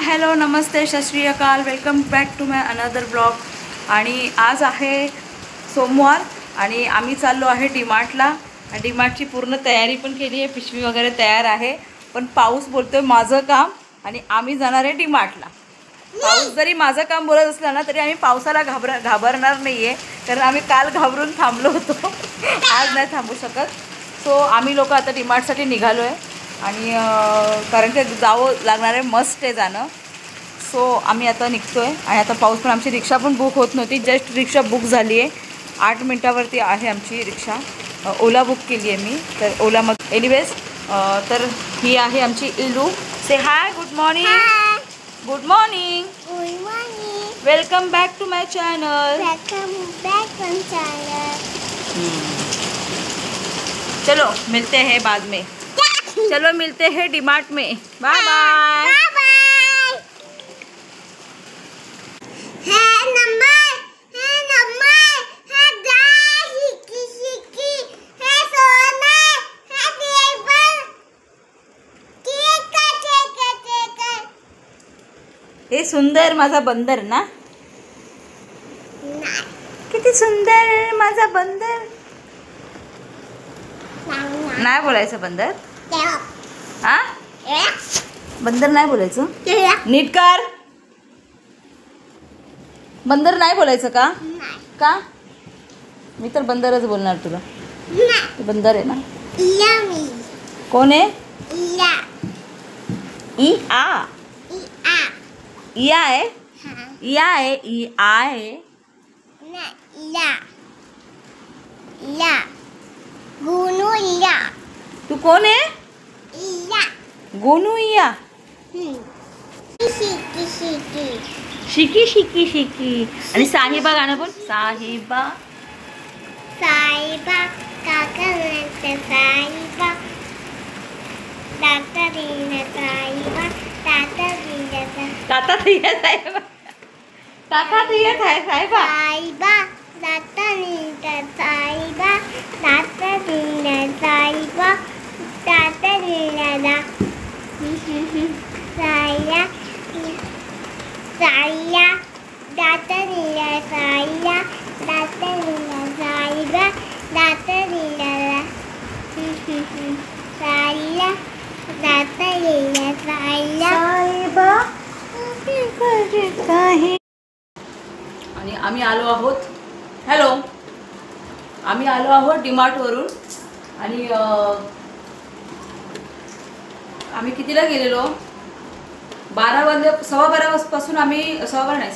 Hello नमस्ते सत श्री अकाल, welcome back to my another blog. आणि आज आहे सोमवार आणि आम्ही चाललो आहे डीमार्टला। डीमार्टची पूर्ण तयारी पण केली आहे, पिशवी वगैरे तयार आहे, पण पाऊस बोलतोय माझं काम आणि आम्ही जाणार आहे डीमार्टला। पाऊस जरी माझं काम बोलत असला ना तरी आम्ही पावसाला घाबरणार नाही आहे, कारण आम्ही काल घाबरून थांबलो होतो आज नाही थांबू शकत। सो आम्ही लोक आता डीमार्टसाठी निघालो आहे आणि कारण ते जावं लागणार आहे, मस्ट आहे जाणं। सो आम्ही आता निघतो आहे आणि आता पाऊस पण, आमची रिक्षा पण बुक होत नव्हती, जस्ट रिक्षा बुक झाली आहे, 8 मिनटावरती आहे आमची रिक्षा। ओला बुक केली आहे मी, तर ओला मग एनिवेज तर ही आहे आमची Ilu. Say hi, good morning. Good morning, good morning, welcome back to my channel. Welcome back on channel. चलो मिलते हैं बाद में, चलो मिलते हैं डीमार्ट में, बाय बाय। Bye bye. है गाय शिकी है सोना है टेबल केक। हे सुंदर माझा बंदर ना, किती सुंदर माझा बंदर। नाही बोलायचं बंदर, हा बंदर नाही बोलायचं, नीट कर। बंदर नाही बोलायचं का? का? मी तर बंदरच बोलणार तुला। तू बंदर आहे ना? कोण आहे? ई आ इया आहे, इया आहे, ई आ आहे। तू कोण आहे? गोनू इया। शिकी शिकी शिकी। आणि साहिबा गाणं बोल, साहिबा। साहिबा काका म्हणते साहिबा, दाता दिना साहिबा, दाता दिना ताता तय्या साहेबा, ताता तय्या साहेबा। साहिबा दाता दिना साहिबा, दाता दिना साहिबा, दाता दिना दा साहिया साहिया, दाता दिना साहिया, दाता दिना साहिबा, दाता दिना साहिया, दाता दिना साहिया साहिबा। आणि आम्ही आलो आहोत, हॅलो, आम्ही आलो आहोत डीमार्ट वरून। आणि आम्ही कितीला गेलेलो? 12 वाजले, 12:15 पासून आम्ही, 12:15 नाही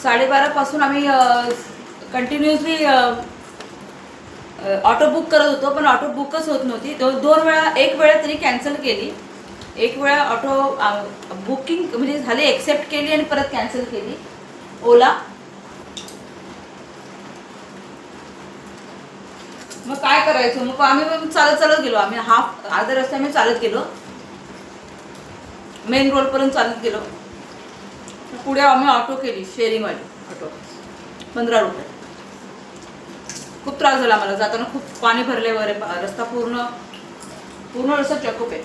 12:30 पासून आम्ही कंटिन्युअसली ऑटो बुक करत होतो, पण ऑटो बुकच होत नव्हती। 2 वेळा, एक वेळा तरी कॅन्सल केली, एक वेळा ऑटो बुकिंग म्हणजे झाली, एक्सेप्ट केली आणि परत कॅन्सल केली ओला। मग काय करायचं, मग आम्ही चालत गेलो, आम्ही अर्ध्या रस्ते आम्ही चालत गेलो, मेन रोड पर्यंत चालत गेलो। पुढे आम्ही ऑटो केली, शेअरिंगवाली ऑटो, 15 रुपये। खूप त्रास झाला मला जाताना, खूप पाणी भरले वगैरे, रस्ता पूर्ण रस्ता चकोप आहे।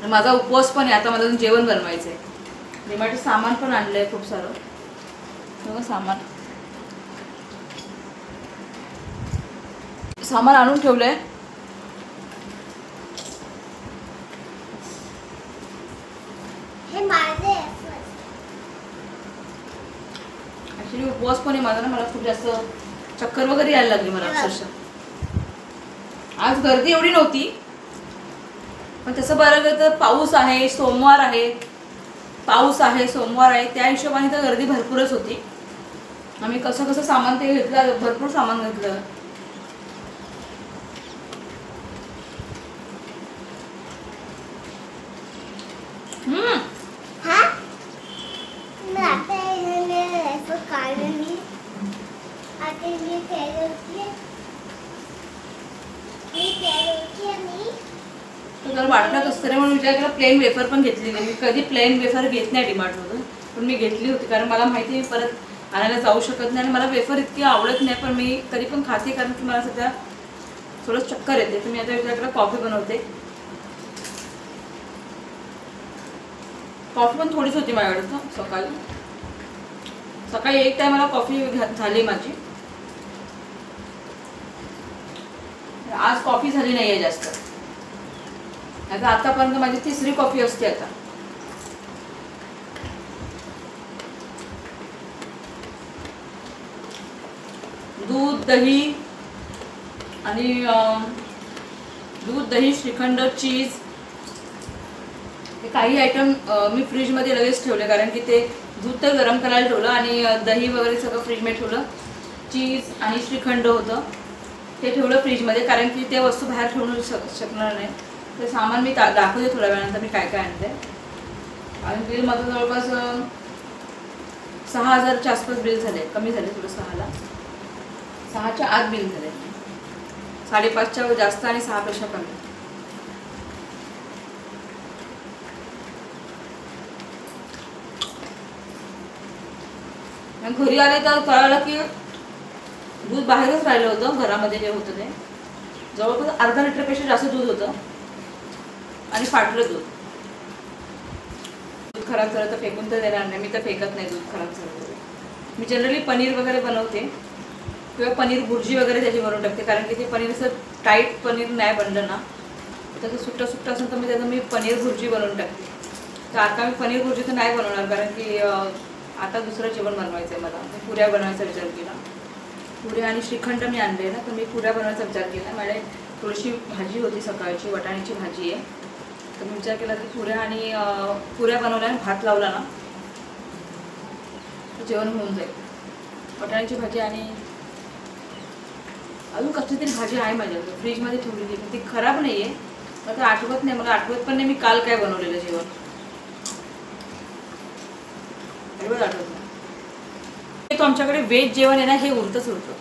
माझा उपवास पण आहे, आता मला जेवण बनवायचं आहे। डीमार्टचं सामान पण आणलंय खूप सारं, बघा सामान आणून ठेवलंय। ऍक्च्युली उपवास पण आहे माझा ना, मला खूप जास्त चक्कर वगैरे यायला लागली मला अक्षरशः। आज गर्दी एवढी नव्हती, पण तसं बरं गेलं तर पाऊस आहे, सोमवार आहे, त्या हिशोबाने तर गर्दी भरपूरच होती। आम्ही कसं सामान ते घेतलं, भरपूर सामान घेतलं। तर वाटलं कसं तरी म्हणून विचार केला, प्लेन वेफर पण घेतली नाही। मी कधी प्लेन वेफर घेत नाही डीमार्टमधून, पण मी घेतली होती कारण मला माहिती मी परत आणायला जाऊ शकत नाही आणि मला वेफर इतकी आवडत नाही, पण मी कधी पण खाते कारण की मला सध्या थोडं चक्कर येते। तर मी आता विचार केला कॉफी बनवते। कॉफी पण थोडीच होती माझ्याकडे ना सकाळी. सकाळी एक टायमाला कॉफी झाली माझी. आज कॉफी झाली नाही आहे जास्त. आता आतापर्यंत माझी 3री कॉफी असते आता. दूध दही आणि दूध दही श्रीखंड चीज हे काही आयटम मी फ्रीजमध्ये लगेच ठेवले, कारण की ते दूध तर गरम करायला ठेवलं आणि दही वगैरे सगळं फ्रीजमध्ये ठेवलं. चीज आणि श्रीखंड होतं ते ठेवलं फ्रीजमध्ये, कारण की ते वस्तू बाहेर ठेवू शकणार नाही. ते सामान मी दाखवते थोड्या वेळानंतर मी काय काय आणते. आणि बिल माझं जवळपास 6,000च्या आसपास बिल झाले. कमी झाले थोडं 6च्या आत बिल झाले. 5.5च्या जास्त आणि 6पेक्षा कमी. घरी आले तर कळालं की दूध बाहेरच राहिलं होतं. घरामध्ये जे होतं ते जवळपास अर्धा लिटरपेक्षा जास्त दूध होतं आणि फाटलं दूध. दूध खराब झालं तर फेकून तर देणार नाही, मी तर फेकत नाही दूध खराब झालं तर. मी जनरली पनीर वगैरे बनवते किंवा पनीर भुर्जी वगैरे त्याची बनवून टाकते, कारण की ते पनीर असं टाईट पनीर नाही बनलं ना, त्याचं सुट्टं सुट्टं असेल तर त्याचं मी पनीर भुर्जी बनवून टाकते. तर आता मी पनीर भुर्जी तर नाही बनवणार, कारण की आता दुसरं जेवण बनवायचं आहे मला. मी पुऱ्या बनवायचा विचार केला. पुऱ्या आणि श्रीखंड मी आणले ना, तर मी पुऱ्या बनवायचा विचार केला. माझ्या थोडीशी भाजी होती सकाळची, वाटाण्याची भाजी आहे. तर मी विचार केला की पुऱ्या बनवल्या आणि भात लावला ना तर जेवण होऊन जाईल. वाटाण्याची भाजी आणि अजून कसली तरी भाजी आहे माझ्याकडे फ्रीजमध्ये ठेवलेली, ती खराब नाही आहे. आता आठवत नाही, मला आठवत पण नाही मी काल काय बनवलेलं जेवण. एवढं आठवत नाही. तो आमच्याकडे व्हेज जेवण आहे ना, हे उरतच उरतं.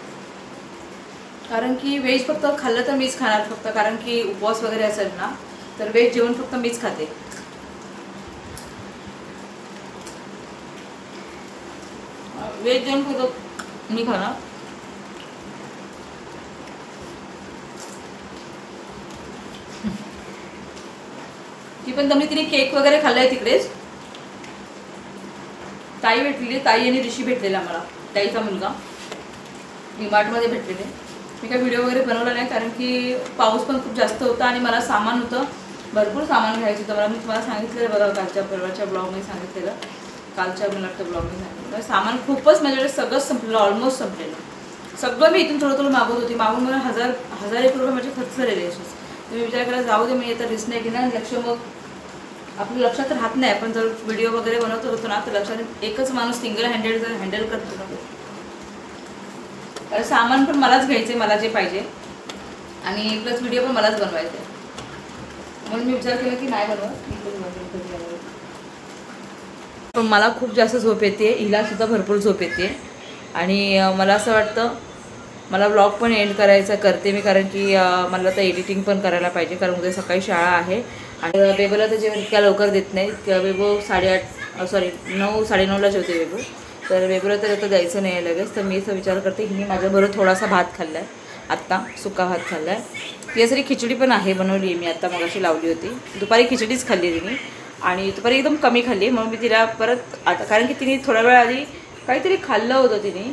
कारण की व्हेज फक्त खाल्लं तर मीच खाणार फक्त, कारण की उपवास वगैरे असेल ना तर व्हेज जेवण फक्त मीच खाते. व्हेज जेवण फक्त मी खाणार. ती पण तिने केक वगैरे खाल्लाय तिकडेच. ताई भेटलेली, ताई आणि ऋषी भेटलेला मला, ताईचा मुलगा डीमार्टमध्ये भेटलेले. मी काय व्हिडिओ वगैरे बनवला नाही, कारण की पाऊस पण खूप जास्त होता आणि मला सामान होतं, भरपूर सामान घ्यायचं होतं मला. मी तुम्हाला सांगितलेलं बघा कालच्या परवाच्या ब्लॉगमध्ये सांगितलेलं, कालच्या मला वाटतं ब्लॉगमध्ये सांगितलं. सामान खूपच माझ्याकडे सगळंच संपलेलं, ऑलमोस्ट संपलेलं. सगळं मी इथून थोडं थोडं मागवत होती. मागून मला 1,000 रुपये माझे खर्च झालेले असेच. तर मी विचार केला जाऊ दे, मी आता रिस्क नाही घेणार. लक्ष मग आपलं लक्षात राहत नाही, आपण जर व्हिडिओ वगैरे बनवत होतो ना तर लक्षात एकच माणूस सिंगल हँडेड जर हँडल करतो ना, कारण सामान पण मलाच घ्यायचं आहे, मला जे पाहिजे, आणि प्लस व्हिडिओ पण मलाच बनवायचा आहे. म्हणून मी विचार केला की नाही बनवत. पण मला खूप जास्त झोप येते, हिलासुद्धा भरपूर झोप येते. आणि मला असं वाटतं मला व्लॉग पण एंड करते मी, कारण की मला तर एडिटिंग पण करायला पाहिजे, कारण उद्या सकाळी शाळा आहे. आणि बेबोला तर जेवण इतक्या लवकर देत नाही. बेबो 9 साडेनऊला जेवते बेबो. तर बेबोला तर आता द्यायचं नाही आहे लगेच. तर मी असं विचार करते की मी माझ्याबरोबर थोडासा भात खाल्ला आहे आत्ता, सुका भात खाल्ला आहे. यासाठी खिचडी पण आहे, बनवली आहे मी आत्ता, मगाशी लावली होती. दुपारी खिचडीच खाल्ली तिने आणि दुपारी एकदम कमी खाल्ली. म्हणून मी तिला परत आता, कारण की तिने थोड्या वेळ आधी काहीतरी खाल्लं होतं तिने,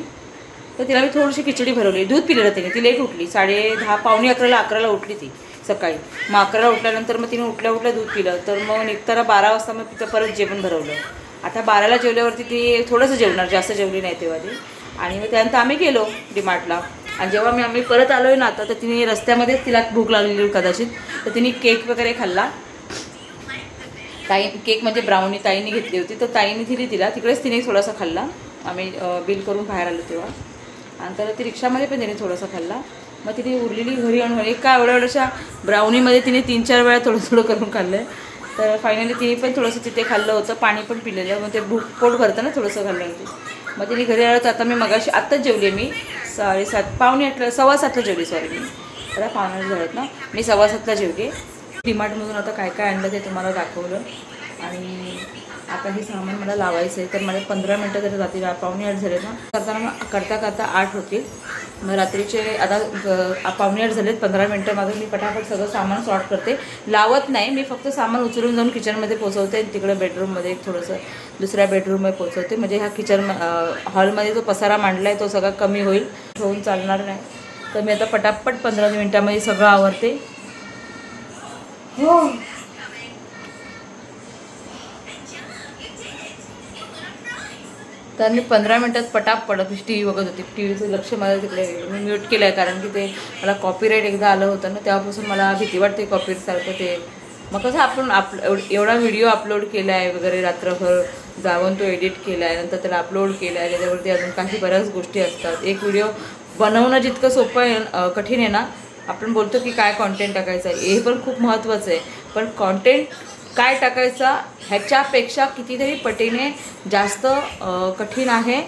तर तिला मी थोडीशी खिचडी भरवली. दूध पिलेलं तिने, ती लेट उठली, 10:30 पावणे 11ला उठली ती सकाळी. मग 11ला उठल्यानंतर मग तिने उठल्या दूध पिलं. तर मग निघताना 12 वाजता मग तिचं परत जेवण भरवलं. आता 12ला जेवल्यावरती ती थोडंसं जेवणार, जास्त जेवली नाही तेव्हा ती. आणि मग त्यानंतर आम्ही गेलो डीमार्टला. आणि जेव्हा आम्ही परत आलो आहे ना आता, तर तिने रस्त्यामध्येच तिला भूक लागलेली कदाचित, तर तिने केक वगैरे खाल्ला. केक म्हणजे ब्राउनी ताईने घेतली होती, तर ताईने दिली तिला, तिकडेच तिने थोडासा खाल्ला. आम्ही बिल करून बाहेर आलो तेव्हा. आणि तर ती रिक्षामध्ये पण तिने थोडासा खाल्ला. मग तिने उरलेली घरी आणून एका एवढ्याशा ब्राउनीमध्ये तिने 3-4 वेळा थोडं करून खाल्लं आहे. तर फायनली तिने पण थोडंसं तिथे खाल्लं होतं, पाणी पण पिलेलं. मग ते पोट भरतं ना थोडंसं खाल्ल्यावरती. मग तिने घरी आलं तर आता मी मगाशी आत्ताच जेवली आहे. मी 7:30 पावणे 8 7:15ला जेवली, सॉरी मी आता पावणे झालेत ना, मी 7:15ला जेवली. डीमार्टमधून आता काय काय आणलं ते तुम्हाला दाखवलं. आणि आता हे सामान मला लावायचं आहे, तर मला 15 मिनटं तरी जातील. पावणे 8 झाले ना, करता 8 होतील. मग रात्रीचे आता 7:45 झालेत. 15 मिनटं माझं मी पटापट सगळं सामान सॉर्ट करते. लावत नाही मी, फक्त सामान उचलून जाऊन किचनमध्ये पोचवते आणि तिकडे बेडरूममध्ये थोडंसं दुसऱ्या बेडरूममध्ये पोचवते. म्हणजे ह्या किचन हॉलमध्ये जो पसारा मांडला आहे तो सगळा कमी होईल, ठेवून चालणार नाही. तर मी आता पटापट 15 मिनटामध्ये सगळं आवरते. हो तर मी 15 मिनटात पटापट टी व्ही बघत होती. टी व्हीचं लक्ष मला तिकडे मी म्यूट केलं आहे, कारण की ते मला कॉपीराईट एकदा आलं होतं ना, तेव्हापासून मला भीती वाटते कॉपीराईटसारखं. ते मग कसं आपण एवढा व्हिडिओ अपलोड केला आहे वगैरे, रात्रभर जाऊन तो एडिट केला आहे, नंतर त्याला अपलोड केला आहे, त्याच्यावरती अजून काही बऱ्याच गोष्टी असतात. एक व्हिडिओ बनवणं जितकं सोपं आहे कठीण आहे ना. आपण बोलतो की काय कॉन्टेंट टाकायचं आहे, हे पण खूप महत्त्वाचं आहे, पण कॉन्टेंट काय टाकायचा ह्याच्यापेक्षा कितीतरी पटीने जास्त कठीण आहे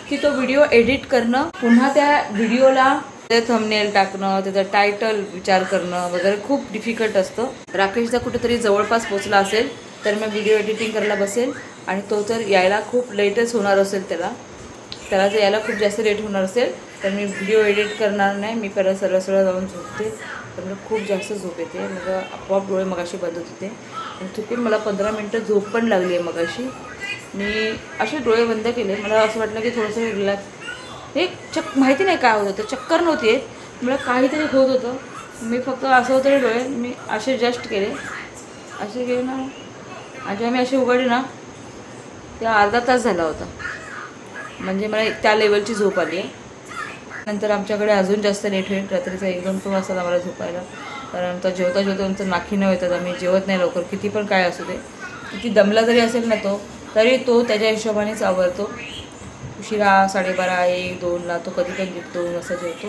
की तो व्हिडिओ एडिट करणं, पुन्हा त्या व्हिडिओला ते थंबनेल टाकणं, त्याचा टायटल विचार करणं वगैरे खूप डिफिकल्ट असतं. राकेशचा कुठेतरी जवळपास पोचला असेल तर मी व्हिडिओ एडिटिंग करायला बसेल आणि तो जर यायला खूप लेटच होणार असेल, त्याला जर यायला खूप जास्त लेट होणार असेल तर मी व्हिडिओ एडिट करणार नाही. मी परत सरळ जाऊन झोपते. तर मला खूप जास्त झोप येते. मग आपोआप डोळे मगाशी बंद होते आणि चुकून मला 15 मिनटं झोप पण लागली आहे. मगाशी मी असे डोळे बंद केले, मला असं वाटलं की थोडंसं रिलॅक्स, हे माहिती नाही काय होत होतं, चक्कर नव्हती येत, मला काहीतरी होत होतं. मी फक्त असं होतं डोळे मी असे जस्ट केले, असे केले ना, आणि जेव्हा मी असे उघडले ना तेव्हा अर्धा तास झाला होता. म्हणजे मला त्या लेवलची झोप आली आहे. नंतर आमच्याकडे अजून जास्त लेट होईल, रात्रीचा 1-2 वाजतात आम्हाला झोपायला, कारण आता जेवता आमचं नाकी न येतात. आम्ही जेवत नाही लवकर, किती पण काय असू दे, किती दमला जरी असेल ना तरी तो त्याच्या हिशोबानेच आवडतो. उशिरा 12:30-1-2ला तो कधी पण 2 वाजता जेवतो.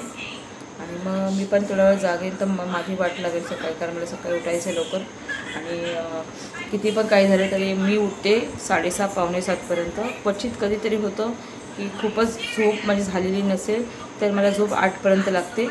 आणि मग मी पण थोडा वेळ जागेन तर मग माझी वाट लागेल सकाळी, कारण मला सकाळी उठायचं आहे लवकर. आणि किती पण काही झालं तरी मी उठते 6:30-7:45पर्यंत. क्वचित कधीतरी होतं की खूपच झोप माझी झालेली नसेल तर मला झोप 8पर्यंत लागते,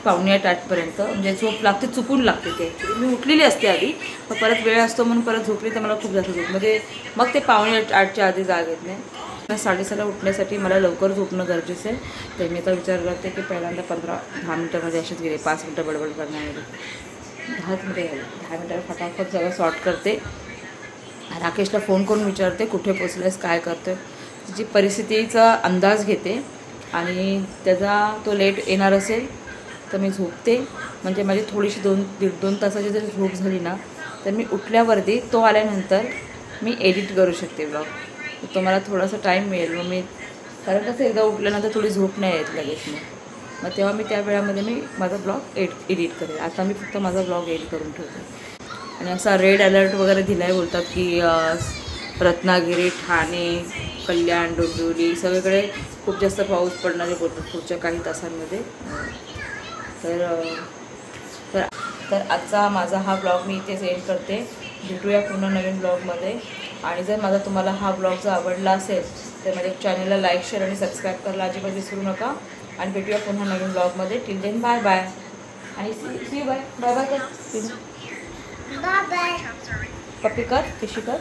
7:45-8पर्यंत म्हणजे झोप लागते, चुकून लागते. ते ॲक्च्युली मी उठलेली असते आधी, मग परत वेळ असतो म्हणून परत झोपली तर मला खूप जास्त झोप, म्हणजे मग ते 7:45-8च्या आधी जाग येत नाही. 6:30ला उठण्यासाठी मला लवकर झोपणं गरजेचं आहे. तर मी आता विचार करते की पहिल्यांदा 15-10 मिनटामध्ये असेच गेले, 5 मिनटं बडबड करण्यामध्ये 10 मिनटं गेले, 10 मिनटं फटाफट सगळं सॉर्ट करते. राकेशला फोन करून विचारते कुठे पोचलेस, काय करतो, तिची परिस्थितीचा अंदाज घेते. आणि त्याचा तो लेट येणार असेल तर मी झोपते. म्हणजे माझी थोडीशी 1.5-2 तासाची जर झोप झाली ना तर मी उठल्यावरती तो आल्यानंतर मी एडिट करू शकते ब्लॉग. तो मला थोडासा टाईम मिळेल. मग मी कारण कसं एकदा उठल्यानंतर थोडी झोप नाही येत लगेच, मग तेव्हा मी त्या वेळामध्ये मी माझा ब्लॉग एडिट करेल. आता मी फक्त माझा ब्लॉग एडिट करून ठेवते. आणि असा रेड अलर्ट वगैरे दिला आहे, बोलतात की रत्नागिरी, ठाणे, कल्याण, डोंबिवली सगळीकडे खूप जास्त पाऊस पडणार आहे बोलतात पुढच्या काही तासांमध्ये. तर आजचा माझा हा ब्लॉग मी इथेच एंड करते. भेटूया पुन्हा नवीन ब्लॉगमध्ये. आणि जर माझा तुम्हाला हा ब्लॉग जर आवडला असेल तर माझ्या चॅनलला लाईक, शेअर आणि सबस्क्राईब करायला अजिबात विसरू नका. आणि भेटूया पुन्हा नवीन ब्लॉगमध्ये. Till then bye bye. आणि सी बाय बाय बाय कर, बाय बाय. पप्पी कर, कशी कर.